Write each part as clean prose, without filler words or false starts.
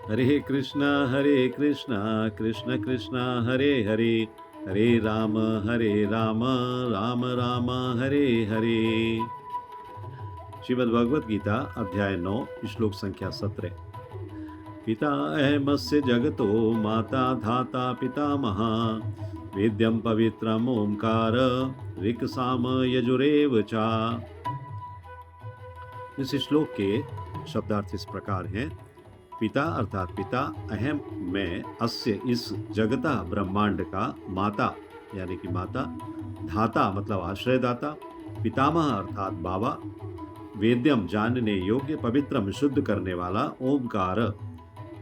हरे कृष्णा कृष्ण कृष्ण हरे हरे, हरे राम राम राम हरे हरे। श्रीमद् भगवद गीता अध्याय 9 श्लोक संख्या 17। पिता अहमस्य जगतो माता धाता पितामह, वेद्यं पवित्रम ओंकार ऋक् साम यजुरेव चा। इस श्लोक के शब्दार्थ इस प्रकार हैं। पिता अर्थात पिता, अहम मैं, अस्य इस जगता ब्रह्मांड का, माता यानी कि माता, धाता मतलब आश्रयदाता, पितामह अर्थात बाबा, वेद्यम जानने योग्य, पवित्रम शुद्ध करने वाला, ओमकार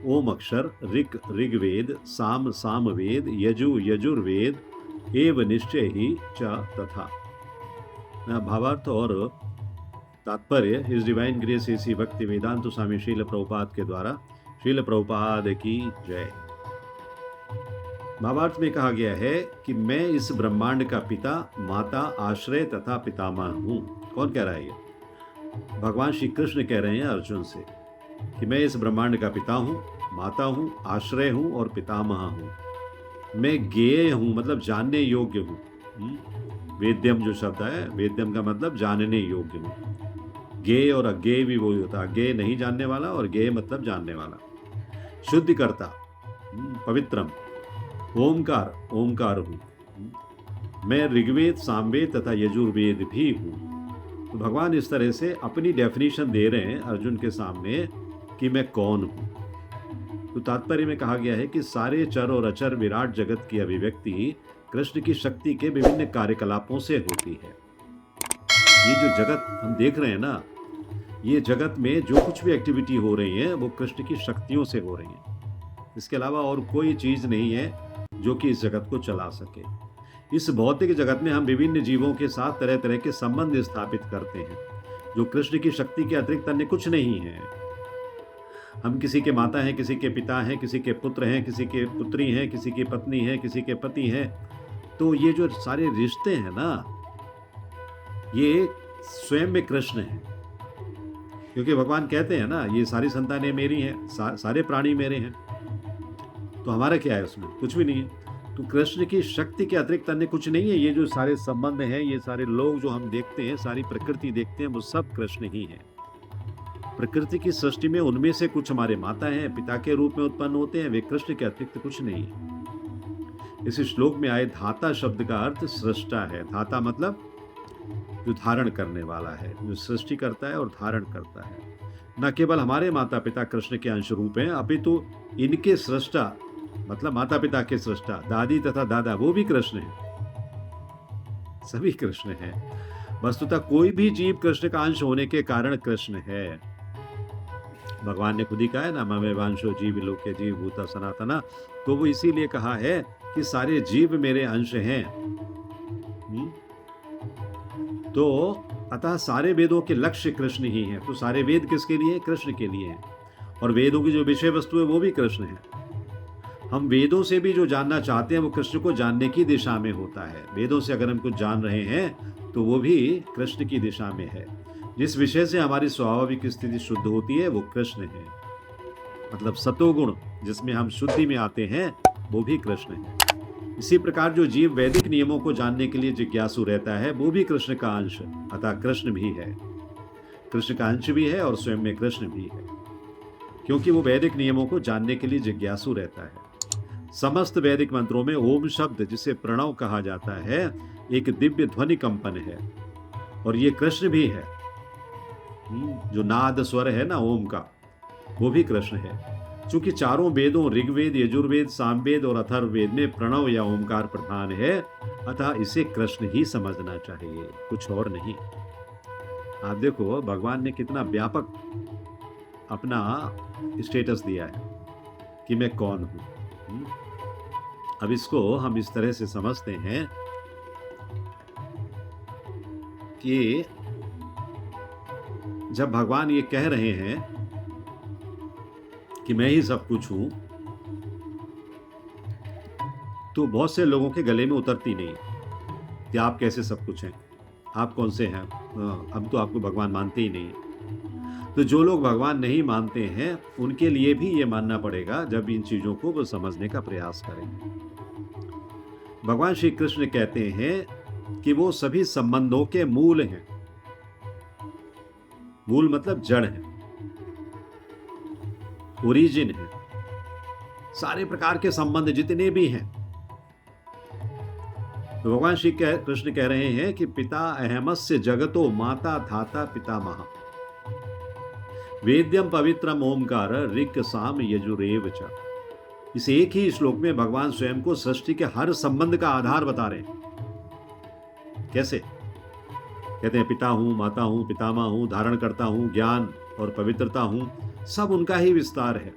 ओम अक्षर, ऋक ऋग्वेद, साम सामवेद, यजु यजुर्वेद, एव निश्चय ही च तथा। भावार्थ और तात्पर्य इस डिवाइन ग्रेस एसी भक्ति वेदांत स्वामी शील प्रभुपाद के द्वारा। शील प्रभुपाद की जय। भावार्थ में कहा गया है कि मैं इस ब्रह्मांड का पिता, माता, आश्रय तथा पितामह हूँ। कौन कह रहा है ये? भगवान श्री कृष्ण कह रहे हैं अर्जुन से कि मैं इस ब्रह्मांड का पिता हूँ, माता हूँ, आश्रय हूँ और पितामह हूँ। मैं ज्ञेय हूँ मतलब जानने योग्य हूँ। वेद्यम जो शब्द है, वेद्यम का मतलब जानने योग्य हूँ। ज्ञेय और अज्ञेय भी वही होता है। अज्ञेय नहीं जानने वाला और ज्ञेय मतलब जानने वाला। शुद्धि करता, पवित्रम, ओमकार, ओमकार हूँ। मैं ऋग्वेद, सामवेद तथा यजुर्वेद भी हूँ। तो भगवान इस तरह से अपनी डेफिनेशन दे रहे हैं अर्जुन के सामने कि मैं कौन हूँ। तो तात्पर्य में कहा गया है कि सारे चर और अचर विराट जगत की अभिव्यक्ति कृष्ण की शक्ति के विभिन्न कार्यकलापों से होती है। ये जो जगत हम देख रहे हैं ना, ये जगत में जो कुछ भी एक्टिविटी हो रही है वो कृष्ण की शक्तियों से हो रही है। इसके अलावा और कोई चीज नहीं है जो कि इस जगत को चला सके। इस भौतिक जगत में हम विभिन्न जीवों के साथ तरह तरह के संबंध स्थापित करते हैं जो कृष्ण की शक्ति के अतिरिक्त अन्य कुछ नहीं है। हम किसी के माता हैं, किसी के पिता हैं, किसी के पुत्र हैं, किसी के पुत्री हैं, किसी की पत्नी है, किसी के पति हैं। तो ये जो सारे रिश्ते हैं ना, ये स्वयं में कृष्ण है। क्योंकि भगवान कहते हैं ना, ये सारी संतानें मेरी हैं, सारे प्राणी मेरे हैं। तो हमारा क्या है उसमें? कुछ भी नहीं है। तो कृष्ण की शक्ति के अतिरिक्त अन्य कुछ नहीं है। ये जो सारे संबंध हैं, ये सारे लोग जो हम देखते हैं, सारी प्रकृति देखते हैं, वो सब कृष्ण ही है। प्रकृति की सृष्टि में उनमें से कुछ हमारे माता हैं, पिता के रूप में उत्पन्न होते हैं, वे कृष्ण के अतिरिक्त कुछ नहीं है। इस श्लोक में आए धाता शब्द का अर्थ सृष्टा है। धाता मतलब जो धारण करने वाला है, जो सृष्टि करता है और धारण करता है। न केवल हमारे माता पिता कृष्ण के अंश रूप हैं, अपितु इनके सृष्टा मतलब माता पिता के सृष्टा, दादी तथा दादा, वो भी कृष्ण हैं। सभी कृष्ण हैं। वस्तुतः कोई भी जीव कृष्ण का अंश होने के कारण कृष्ण है। भगवान ने खुद ही कहा है ना, ममे वांशो जीव लोके जीव भूता सनातना। तो वो इसीलिए कहा है कि सारे जीव मेरे अंश हैं। तो अतः सारे वेदों के लक्ष्य कृष्ण ही हैं। तो सारे वेद किसके लिए? कृष्ण के लिए हैं। और वेदों की जो विषय वस्तु है वो भी कृष्ण है। हम वेदों से भी जो जानना चाहते हैं वो कृष्ण को जानने की दिशा में होता है। वेदों से अगर हम कुछ जान रहे हैं तो वो भी कृष्ण की दिशा में है। जिस विषय से हमारी स्वाभाविक स्थिति शुद्ध होती है वो कृष्ण है। मतलब सतोगुण जिसमें हम शुद्धि में आते हैं वो भी कृष्ण है। इसी प्रकार जो जीव वैदिक नियमों को जानने के लिए जिज्ञासु रहता है वो भी कृष्ण का अंश, अतः कृष्ण भी है। कृष्ण का अंश भी है और स्वयं में कृष्ण भी है, क्योंकि वो वैदिक नियमों को जानने के लिए जिज्ञासु रहता है। समस्त वैदिक मंत्रों में ओम शब्द, जिसे प्रणव कहा जाता है, एक दिव्य ध्वनि कंपन है और ये कृष्ण भी है। जो नाद स्वर है ना ओम का, वो भी कृष्ण है। चूंकि चारों वेदों ऋग्वेद, यजुर्वेद, सामवेद और अथर्ववेद में प्रणव या ओमकार प्रधान है, अतः इसे कृष्ण ही समझना चाहिए, कुछ और नहीं। आप देखो भगवान ने कितना व्यापक अपना स्टेटस दिया है कि मैं कौन हूं। अब इसको हम इस तरह से समझते हैं कि जब भगवान ये कह रहे हैं कि मैं ही सब कुछ हूं, तो बहुत से लोगों के गले में उतरती नहीं कि आप कैसे सब कुछ हैं, आप कौन से हैं। अब तो आपको भगवान मानते ही नहीं। तो जो लोग भगवान नहीं मानते हैं उनके लिए भी ये मानना पड़ेगा जब इन चीजों को वो समझने का प्रयास करेंगे। भगवान श्री कृष्ण कहते हैं कि वो सभी संबंधों के मूल हैं। मूल मतलब जड़ है, ओरिजिन है। सारे प्रकार के संबंध जितने भी हैं, तो भगवान श्री कृष्ण कह रहे हैं कि पिता अहमस्य जगतो माता धाता पितामह वेद्यम पवित्रम ओमकार ऋक् साम यजुरेव च। इस एक ही श्लोक में भगवान स्वयं को सृष्टि के हर संबंध का आधार बता रहे हैं। कैसे? कहते हैं पिता हूं, माता हूं, पितामह हूं, धारण करता हूं, ज्ञान और पवित्रता हूं, सब उनका ही विस्तार है।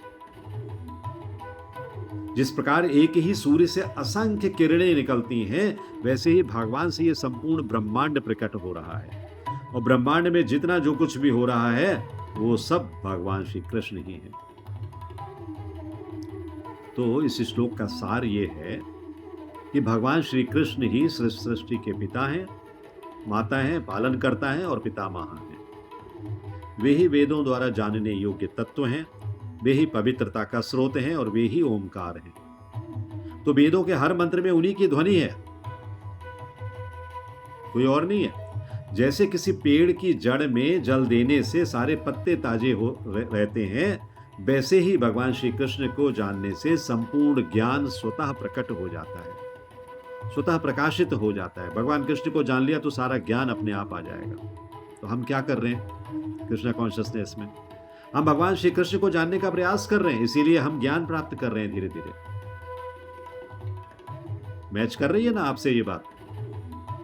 जिस प्रकार एक ही सूर्य से असंख्य किरणें निकलती हैं, वैसे ही भगवान से ये संपूर्ण ब्रह्मांड प्रकट हो रहा है। और ब्रह्मांड में जितना जो कुछ भी हो रहा है वो सब भगवान श्री कृष्ण ही है। तो इस श्लोक का सार ये है कि भगवान श्री कृष्ण ही सृष्टि के पिता हैं, माता हैं, पालन करता है और पितामह हैं। वे ही वेदों द्वारा जानने योग्य तत्व हैं, वे ही पवित्रता का स्रोत हैं और वे ही ओमकार हैं। तो वेदों के हर मंत्र में उन्हीं की ध्वनि है, कोई और नहीं है। जैसे किसी पेड़ की जड़ में जल देने से सारे पत्ते ताजे हो रहते हैं, वैसे ही भगवान श्री कृष्ण को जानने से संपूर्ण ज्ञान स्वतः प्रकट हो जाता है, स्वतः प्रकाशित हो जाता है। भगवान कृष्ण को जान लिया तो सारा ज्ञान अपने आप आ जाएगा। तो हम क्या कर रहे हैं कृष्ण कॉन्शियसनेस में? हम भगवान श्री कृष्ण को जानने का प्रयास कर रहे हैं, इसीलिए हम ज्ञान प्राप्त कर रहे हैं धीरे धीरे। मैच कर रही है ना आपसे ये बात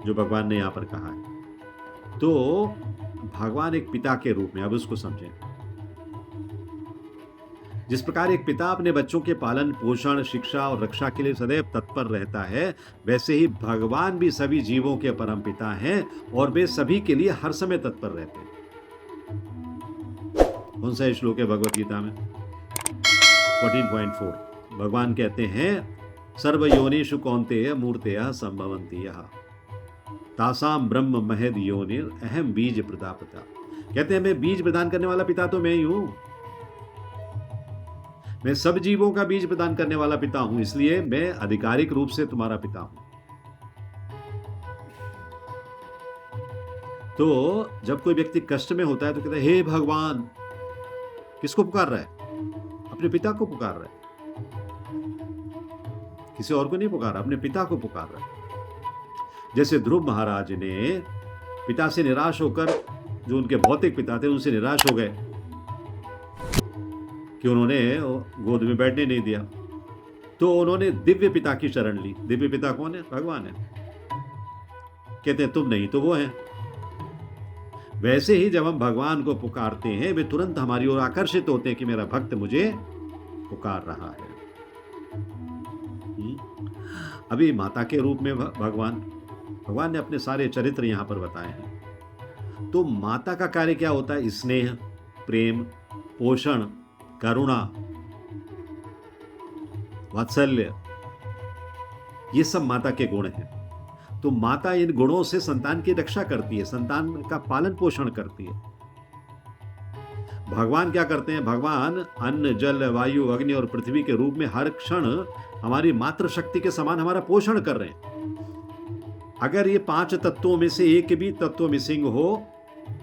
जो भगवान ने यहां पर कहा है? तो भगवान एक पिता के रूप में, अब उसको समझें। जिस प्रकार एक पिता अपने बच्चों के पालन पोषण, शिक्षा और रक्षा के लिए सदैव तत्पर रहता है, वैसे ही भगवान भी सभी जीवों के परम पिता हैं और वे सभी के लिए हर समय तत्पर रहते हैं। कौन सा श्लोक है भगवत गीता में? 14.4 भगवान कहते हैं सर्वयोनिषु कौन्तेय मूर्तयः संभवन्ति यः तासाम ब्रह्म महद योनिर अहम बीज प्रदापिता। कहते हैं मैं बीज प्रदान करने वाला पिता तो मैं ही हूं। मैं सब जीवों का बीज प्रदान करने वाला पिता हूं, इसलिए मैं आधिकारिक रूप से तुम्हारा पिता हूं। तो जब कोई व्यक्ति कष्ट में होता है तो कहता है हे भगवान। किसको पुकार रहा है? अपने पिता को पुकार रहा है, किसी और को नहीं पुकार रहा, अपने पिता को पुकार रहा है। जैसे ध्रुव महाराज ने पिता से निराश होकर, जो उनके भौतिक पिता थे उनसे निराश हो गए कि उन्होंने गोद में बैठने नहीं दिया, तो उन्होंने दिव्य पिता की शरण ली। दिव्य पिता कौन है? भगवान है। कहते हैं तुम नहीं तो वो है। वैसे ही जब हम भगवान को पुकारते हैं, वे तुरंत हमारी ओर आकर्षित होते हैं कि मेरा भक्त मुझे पुकार रहा है। अभी माता के रूप में भगवान ने अपने सारे चरित्र यहां पर बताए हैं। तो माता का कार्य क्या होता है? स्नेह, प्रेम, पोषण, करुणा, वात्सल्य, ये सब माता के गुण हैं। तो माता इन गुणों से संतान की रक्षा करती है, संतान का पालन पोषण करती है। भगवान क्या करते हैं? भगवान अन्न, जल, वायु, अग्नि और पृथ्वी के रूप में हर क्षण हमारी मातृशक्ति के समान हमारा पोषण कर रहे हैं। अगर ये 5 तत्वों में से एक भी तत्व मिसिंग हो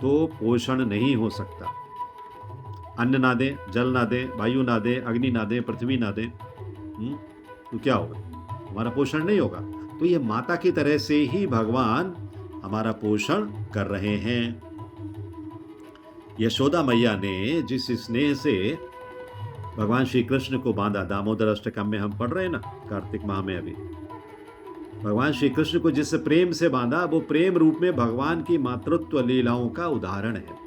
तो पोषण नहीं हो सकता। अन्न ना दें, जल ना दें, वायु ना दें, अग्नि ना दें, पृथ्वी ना दें, तो क्या होगा? हमारा पोषण नहीं होगा। तो ये माता की तरह से ही भगवान हमारा पोषण कर रहे हैं। यशोदा मैया ने जिस स्नेह से भगवान श्री कृष्ण को बांधा, दामोदर अष्टकम में हम पढ़ रहे हैं ना, कार्तिक माह में अभी, भगवान श्री कृष्ण को जिस प्रेम से बांधा, वो प्रेम रूप में भगवान की मातृत्व लीलाओं का उदाहरण है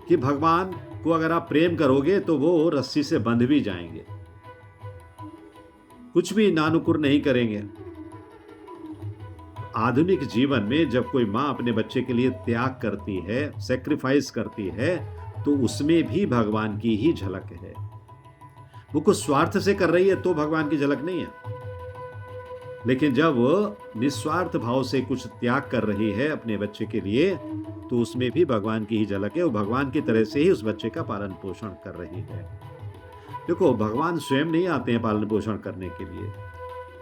कि भगवान को अगर आप प्रेम करोगे तो वो रस्सी से बंध भी जाएंगे, कुछ भी नानुकुर नहीं करेंगे। आधुनिक जीवन में जब कोई मां अपने बच्चे के लिए त्याग करती है, सैक्रिफाइस करती है, तो उसमें भी भगवान की ही झलक है। वो कुछ स्वार्थ से कर रही है तो भगवान की झलक नहीं है, लेकिन जब वो निस्वार्थ भाव से कुछ त्याग कर रही है अपने बच्चे के लिए, तो उसमें भी भगवान की ही झलक है। वो भगवान की तरह से ही उस बच्चे का पालन पोषण कर रही है। देखो, भगवान स्वयं नहीं आते हैं पालन पोषण करने के लिए,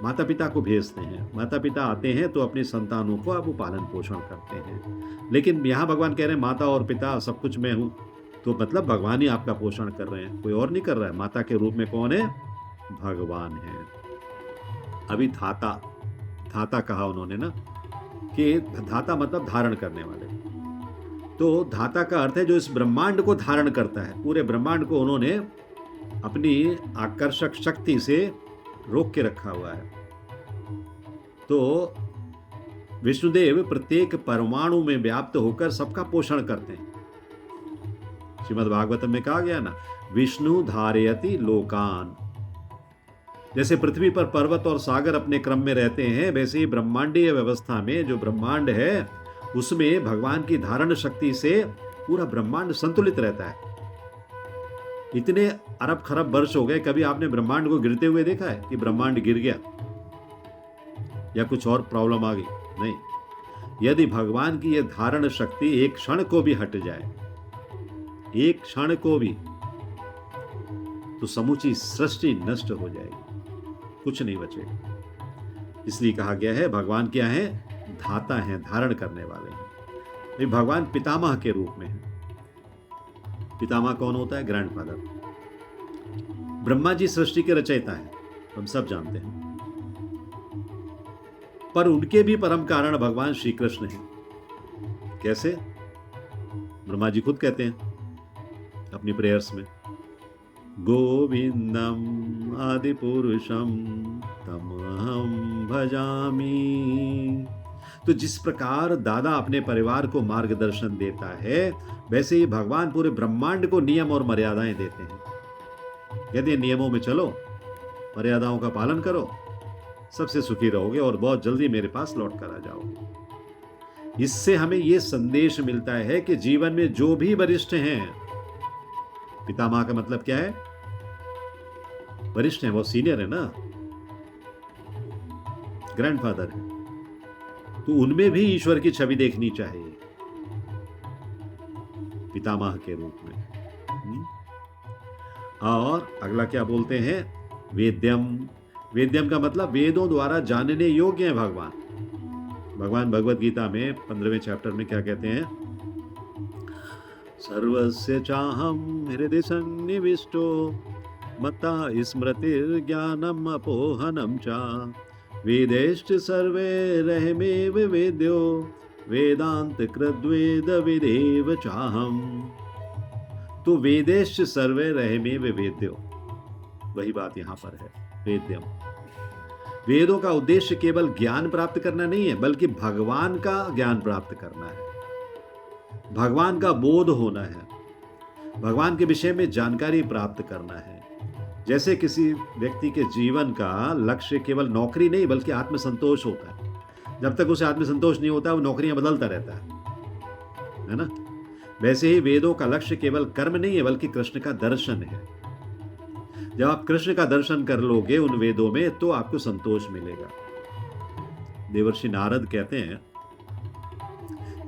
माता पिता को भेजते हैं। माता पिता आते हैं तो अपनी संतानों को अब वो पालन पोषण करते हैं। लेकिन यहाँ भगवान कह रहे हैं माता और पिता सब कुछ मैं हूँ, तो मतलब भगवान ही आपका पोषण कर रहे हैं, कोई और नहीं कर रहा है। माता के रूप में कौन है? भगवान है। अभी धाता, धाता कहा उन्होंने ना, कि धाता मतलब धारण करने वाले। तो धाता का अर्थ है जो इस ब्रह्मांड को धारण करता है। पूरे ब्रह्मांड को उन्होंने अपनी आकर्षक शक्ति से रोक के रखा हुआ है। तो विष्णुदेव प्रत्येक परमाणु में व्याप्त होकर सबका पोषण करते हैं। श्रीमद् भागवतम में कहा गया ना, विष्णु धारयति लोकान। जैसे पृथ्वी पर पर्वत और सागर अपने क्रम में रहते हैं, वैसे ही ब्रह्मांडीय व्यवस्था में जो ब्रह्मांड है उसमें भगवान की धारण शक्ति से पूरा ब्रह्मांड संतुलित रहता है। इतने अरब खरब वर्ष हो गए, कभी आपने ब्रह्मांड को गिरते हुए देखा है कि ब्रह्मांड गिर गया या कुछ और प्रॉब्लम आ गई? नहीं। यदि भगवान की यह धारण शक्ति एक क्षण को भी हट जाए, एक क्षण को भी, तो समूची सृष्टि नष्ट हो जाएगी, कुछ नहीं बचेगा। इसलिए कहा गया है भगवान क्या है? धाता हैं, धारण करने वाले हैं। ये भगवान पितामह के रूप में है। पितामह कौन होता है? ग्रैंडफादर। ब्रह्मा जी सृष्टि के रचयिता हैं, हम सब जानते हैं, पर उनके भी परम कारण भगवान श्री कृष्ण हैं। कैसे? ब्रह्मा जी खुद कहते हैं अपनी प्रेयर्स में, गोविंदम आदि पुरुषम तमहम भजामि। तो जिस प्रकार दादा अपने परिवार को मार्गदर्शन देता है, वैसे ही भगवान पूरे ब्रह्मांड को नियम और मर्यादाएं देते हैं। यदि नियमों में चलो, मर्यादाओं का पालन करो, सबसे सुखी रहोगे और बहुत जल्दी मेरे पास लौट कर आ जाओगे। इससे हमें यह संदेश मिलता है कि जीवन में जो भी वरिष्ठ हैं, पितामह का मतलब क्या है? वरिष्ठ हैं, वो सीनियर है ना, ग्रैंडफादर है, तो उनमें भी ईश्वर की छवि देखनी चाहिए पितामह के रूप में। और अगला क्या बोलते हैं? वेद्यम। वेद्यम का मतलब वेदों द्वारा जानने योग्य है भगवान। भगवान भगवत गीता में 15वें चैप्टर में क्या कहते हैं? सर्वस्य चाहम हृदय सन्निविष्टो मत्ता स्मृतिर्ज्ञानम अपोहनम चा वेदैश्च सर्वैरहमेव वेद्यो वेदांत कृद्वेद विदेव चाहम। तो वेदैश्च सर्वैरहमेव वेद्यो, वही बात यहां पर है, वेद्यम। वेदों का उद्देश्य केवल ज्ञान प्राप्त करना नहीं है, बल्कि भगवान का ज्ञान प्राप्त करना है, भगवान का बोध होना है, भगवान के विषय में जानकारी प्राप्त करना है। जैसे किसी व्यक्ति के जीवन का लक्ष्य केवल नौकरी नहीं बल्कि आत्मसंतोष होता है। जब तक उसे आत्मसंतोष नहीं होता, वो नौकरियां बदलता रहता है ना? वैसे ही वेदों का लक्ष्य केवल कर्म नहीं है बल्कि कृष्ण का दर्शन है। जब आप कृष्ण का दर्शन कर लोगे उन वेदों में, तो आपको संतोष मिलेगा। देवर्षि नारद कहते हैं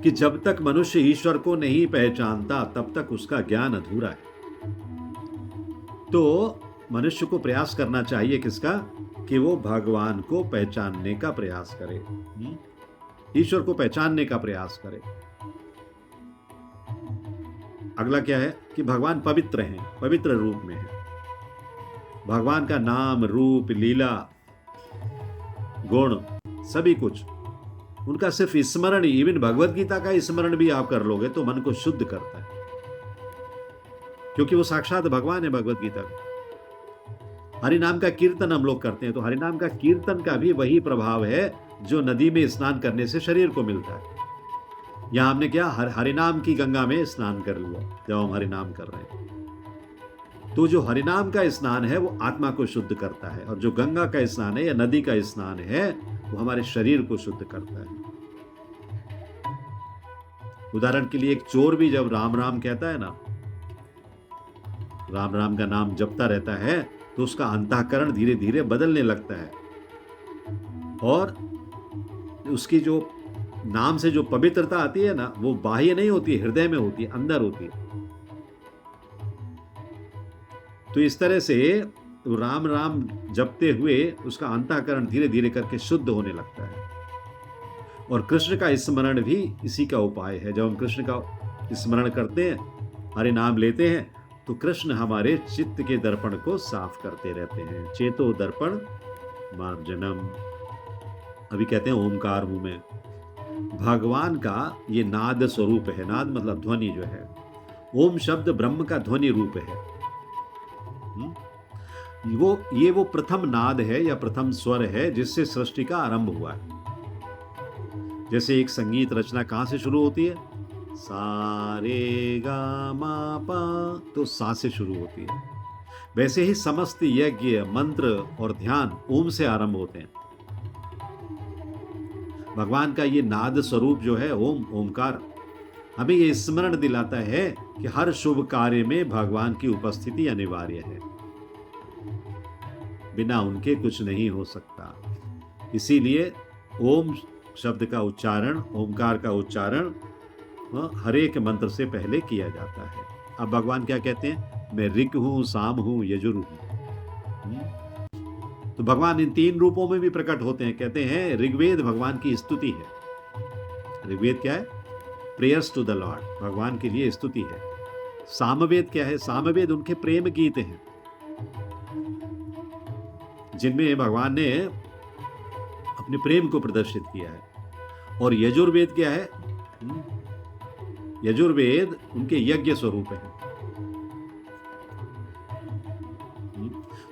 कि जब तक मनुष्य ईश्वर को नहीं पहचानता, तब तक उसका ज्ञान अधूरा है। तो मनुष्य को प्रयास करना चाहिए किसका? कि वो भगवान को पहचानने का प्रयास करे, ईश्वर को पहचानने का प्रयास करे। अगला क्या है? कि भगवान पवित्र हैं, पवित्र रूप में है। भगवान का नाम, रूप, लीला, गुण, सभी कुछ उनका सिर्फ स्मरण, इवन भगवत गीता का स्मरण भी आप कर लोगे तो मन को शुद्ध करता है, क्योंकि वो साक्षात भगवान है। भगवत गीता में हरि नाम का कीर्तन हम लोग करते हैं, तो हरि नाम का कीर्तन का भी वही प्रभाव है जो नदी में स्नान करने से शरीर को मिलता है। यहां हमने क्या? हरि नाम की गंगा में स्नान कर लिया जब हम हरि नाम कर रहे हैं। तो जो हरि नाम का स्नान है वो आत्मा को शुद्ध करता है, और जो गंगा का स्नान है या नदी का स्नान है वो हमारे शरीर को शुद्ध करता है। उदाहरण के लिए एक चोर भी जब राम राम कहता है ना, राम राम का नाम जपता रहता है, तो उसका अंतःकरण धीरे धीरे बदलने लगता है, और उसकी जो नाम से जो पवित्रता आती है ना, वो बाह्य नहीं होती, हृदय में होती है, अंदर होती है। तो इस तरह से राम राम जपते हुए उसका अंतःकरण धीरे धीरे करके शुद्ध होने लगता है। और कृष्ण का स्मरण भी इसी का उपाय है। जब हम कृष्ण का स्मरण करते हैं, हरे नाम लेते हैं, तो कृष्ण हमारे चित्त के दर्पण को साफ करते रहते हैं। चेतो दर्पण मार्जनम, अभी कहते हैं ओमकार हूं मैं। भगवान का ये नाद स्वरूप है। नाद मतलब ध्वनि जो है। ओम शब्द ब्रह्म का ध्वनि रूप है। वो प्रथम नाद है या प्रथम स्वर है जिससे सृष्टि का आरंभ हुआ है। जैसे एक संगीत रचना कहां से शुरू होती है? सा रे गा मा पा, तो सा से शुरू होती है। वैसे ही समस्त यज्ञ, मंत्र और ध्यान ओम से आरंभ होते हैं। भगवान का ये नाद स्वरूप जो है ओम, ओमकार, हमें ये स्मरण दिलाता है कि हर शुभ कार्य में भगवान की उपस्थिति अनिवार्य है। बिना उनके कुछ नहीं हो सकता। इसीलिए ओम शब्द का उच्चारण, ओमकार का उच्चारण हर एक मंत्र से पहले किया जाता है। अब भगवान क्या कहते हैं? मैं ऋक हूं, साम हूं, यजुर हूं। तो भगवान इन तीन रूपों में भी प्रकट होते हैं। कहते हैं ऋग्वेद भगवान की स्तुति है। ऋग्वेद क्या है? प्रेयर्स टू द लॉर्ड, भगवान के लिए स्तुति है। सामवेद क्या है? सामवेद उनके प्रेम गीत हैं, जिनमें भगवान ने अपने प्रेम को प्रदर्शित किया है। और यजुर्वेद क्या है? यजुर्वेद उनके यज्ञ स्वरूप है।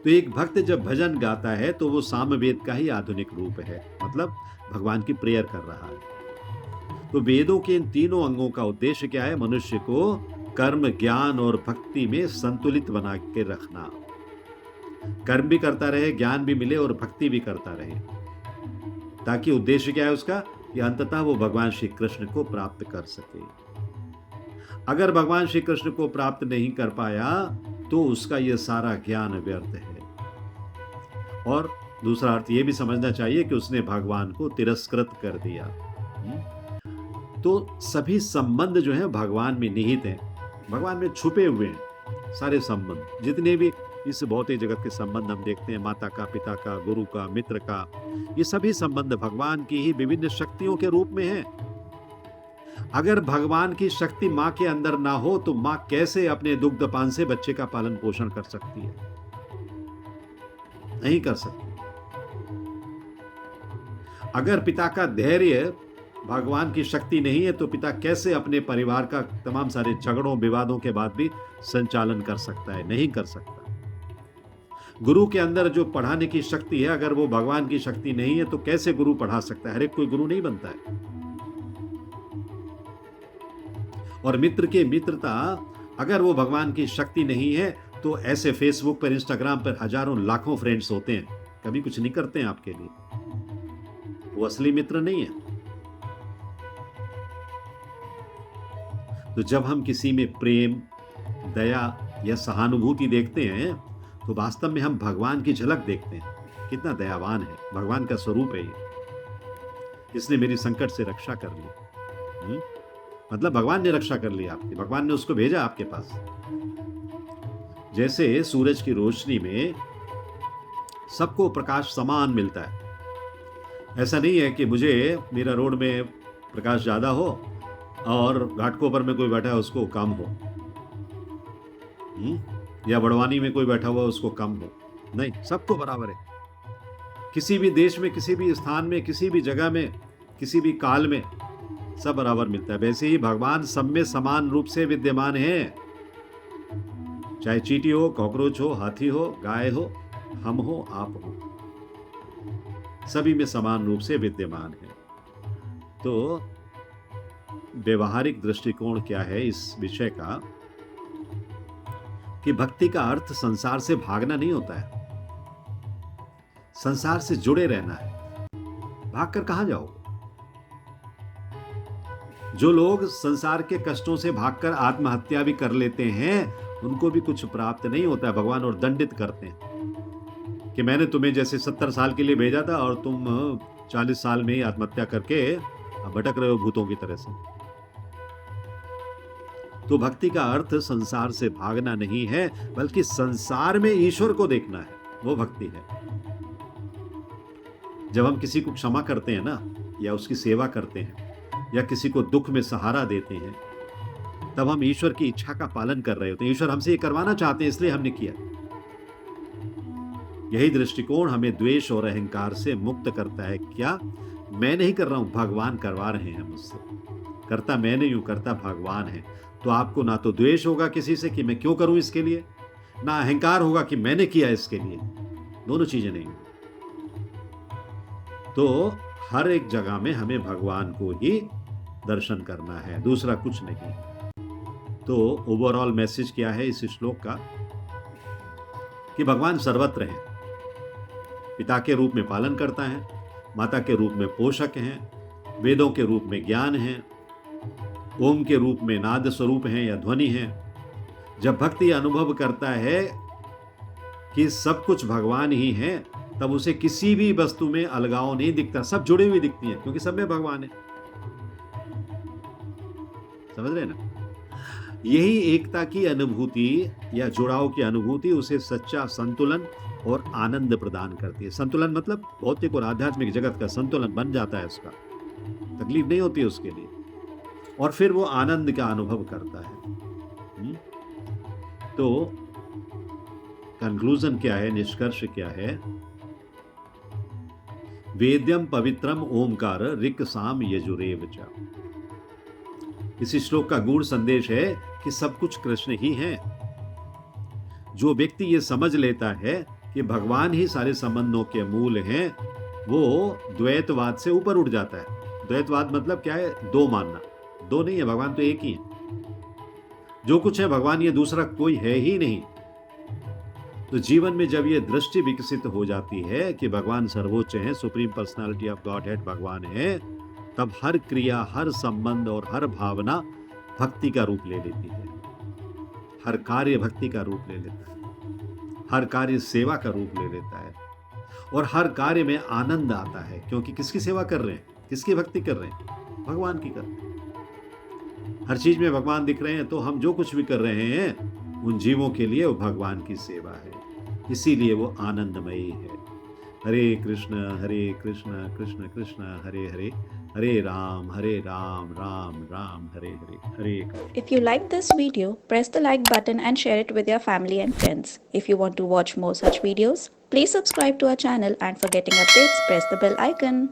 तो एक भक्त जब भजन गाता है तो वो सामवेद का ही आधुनिक रूप है, मतलब भगवान की प्रेयर कर रहा है। तो वेदों के इन तीनों अंगों का उद्देश्य क्या है? मनुष्य को कर्म, ज्ञान और भक्ति में संतुलित बना के रखना। कर्म भी करता रहे, ज्ञान भी मिले और भक्ति भी करता रहे, ताकि उद्देश्य क्या है उसका? कि अंततः वो भगवान श्री कृष्ण को प्राप्त कर सके। अगर भगवान श्री कृष्ण को प्राप्त नहीं कर पाया तो उसका यह सारा ज्ञान व्यर्थ है। और दूसरा अर्थ यह भी समझना चाहिए कि उसने भगवान को तिरस्कृत कर दिया। तो सभी संबंध जो है भगवान में निहित हैं, भगवान में छुपे हुए हैं। सारे संबंध जितने भी इस भौतिक जगत के संबंध हम देखते हैं, माता का, पिता का, गुरु का, मित्र का, ये सभी संबंध भगवान की ही विभिन्न शक्तियों के रूप में हैं। अगर भगवान की शक्ति मां के अंदर ना हो तो मां कैसे अपने दुग्धपान से बच्चे का पालन पोषण कर सकती है? नहीं कर सकती। अगर पिता का धैर्य भगवान की शक्ति नहीं है तो पिता कैसे अपने परिवार का तमाम सारे झगड़ों विवादों के बाद भी संचालन कर सकता है? नहीं कर सकता। गुरु के अंदर जो पढ़ाने की शक्ति है, अगर वो भगवान की शक्ति नहीं है तो कैसे गुरु पढ़ा सकता है? हर एक कोई गुरु नहीं बनता है। और मित्र की मित्रता अगर वो भगवान की शक्ति नहीं है तो ऐसे फेसबुक पर, इंस्टाग्राम पर हजारों लाखों फ्रेंड्स होते हैं, कभी कुछ नहीं करते हैं आपके लिए, वो असली मित्र नहीं है। तो जब हम किसी में प्रेम, दया या सहानुभूति देखते हैं तो वास्तव में हम भगवान की झलक देखते हैं। कितना दयावान है, भगवान का स्वरूप है ये। इसने मेरी संकट से रक्षा कर ली। मतलब भगवान ने रक्षा कर ली आपकी, भगवान ने उसको भेजा आपके पास। जैसे सूरज की रोशनी में सबको प्रकाश समान मिलता है। ऐसा नहीं है कि मुझे मेरा रोड में प्रकाश ज्यादा हो और घाटकोपर में कोई बैठा है उसको कम हो, या बड़वानी में कोई बैठा हुआ उसको कम हो। नहीं, सबको बराबर है। किसी भी देश में, किसी भी स्थान में, किसी भी जगह में, किसी भी काल में सब बराबर मिलता है। वैसे ही भगवान सब में समान रूप से विद्यमान है। चाहे चींटी हो, कॉकरोच हो, हाथी हो, गाय हो, हम हो, आप हो, सभी में समान रूप से विद्यमान है। तो व्यवहारिक दृष्टिकोण क्या है इस विषय का? कि भक्ति का अर्थ संसार से भागना नहीं होता है, संसार से जुड़े रहना है। भागकर कहां जाओगे? जो लोग संसार के कष्टों से भागकर आत्महत्या भी कर लेते हैं उनको भी कुछ प्राप्त नहीं होता है। भगवान और दंडित करते हैं कि मैंने तुम्हें जैसे 70 साल के लिए भेजा था और तुम 40 साल में ही आत्महत्या करके आप भटक रहे हो भूतों की तरह से। तो भक्ति का अर्थ संसार से भागना नहीं है, बल्कि संसार में ईश्वर को देखना है, वो भक्ति है। जब हम किसी को क्षमा करते हैं ना, या उसकी सेवा करते हैं, या किसी को दुख में सहारा देते हैं, तब हम ईश्वर की इच्छा का पालन कर रहे होते हैं। ईश्वर हमसे ये करवाना चाहते हैं, इसलिए हमने किया। यही दृष्टिकोण हमें द्वेष और अहंकार से मुक्त करता है। क्या मैं नहीं कर रहा हूं, भगवान करवा रहे हैं मुझसे। करता मैं नहीं हूं, करता भगवान है। तो आपको ना तो द्वेष होगा किसी से कि मैं क्यों करूं इसके लिए, ना अहंकार होगा कि मैंने किया इसके लिए। दोनों चीजें नहीं। तो हर एक जगह में हमें भगवान को ही दर्शन करना है, दूसरा कुछ नहीं। तो ओवरऑल मैसेज क्या है इस श्लोक का, कि भगवान सर्वत्र हैं। पिता के रूप में पालन करता है, माता के रूप में पोषक हैं, वेदों के रूप में ज्ञान है, ओम के रूप में नाद स्वरूप हैं या ध्वनि हैं। जब भक्ति अनुभव करता है कि सब कुछ भगवान ही है, तब उसे किसी भी वस्तु में अलगाव नहीं दिखता, सब जुड़े हुए दिखती हैं, क्योंकि सब में भगवान है। समझ रहे ना? यही एकता की अनुभूति या जुड़ाव की अनुभूति उसे सच्चा संतुलन और आनंद प्रदान करती है। संतुलन मतलब भौतिक और आध्यात्मिक जगत का संतुलन बन जाता है, उसका तकलीफ नहीं होती उसके लिए, और फिर वो आनंद का अनुभव करता है। तो कंक्लूजन क्या है, निष्कर्ष क्या है? वेद्यम पवित्रम ओमकार ऋक् साम यजुरेव च। इस श्लोक का गूढ़ संदेश है कि सब कुछ कृष्ण ही है। जो व्यक्ति ये समझ लेता है कि भगवान ही सारे संबंधों के मूल हैं, वो द्वैतवाद से ऊपर उठ जाता है। द्वैतवाद मतलब क्या है? दो मानना। दो नहीं है, भगवान तो एक ही है। जो कुछ है भगवान, ये दूसरा कोई है ही नहीं। तो जीवन में जब ये दृष्टि विकसित हो जाती है कि भगवान सर्वोच्च है, supreme personality of God head भगवान है, तब हर क्रिया, हर संबंध और हर भावना भक्ति का रूप ले लेती है। हर कार्य भक्ति का रूप ले लेता है, हर कार्य सेवा का रूप ले लेता है, और हर कार्य में आनंद आता है। क्योंकि किसकी सेवा कर रहे हैं, किसकी भक्ति कर रहे हैं? भगवान की कर रहे हैं। हर चीज में भगवान दिख रहे हैं, तो हम जो कुछ भी कर रहे हैं उन जीवों के लिए वो भगवान की सेवा है, इसीलिए वो आनंदमयी है। हरे कृष्ण कृष्ण कृष्ण हरे हरे, हरे राम राम राम हरे हरे, हरे Krishna. If you like this video, press the like button and share it with your family and friends. If you want to watch more such videos, please subscribe to our channel, and for getting updates, press the bell icon.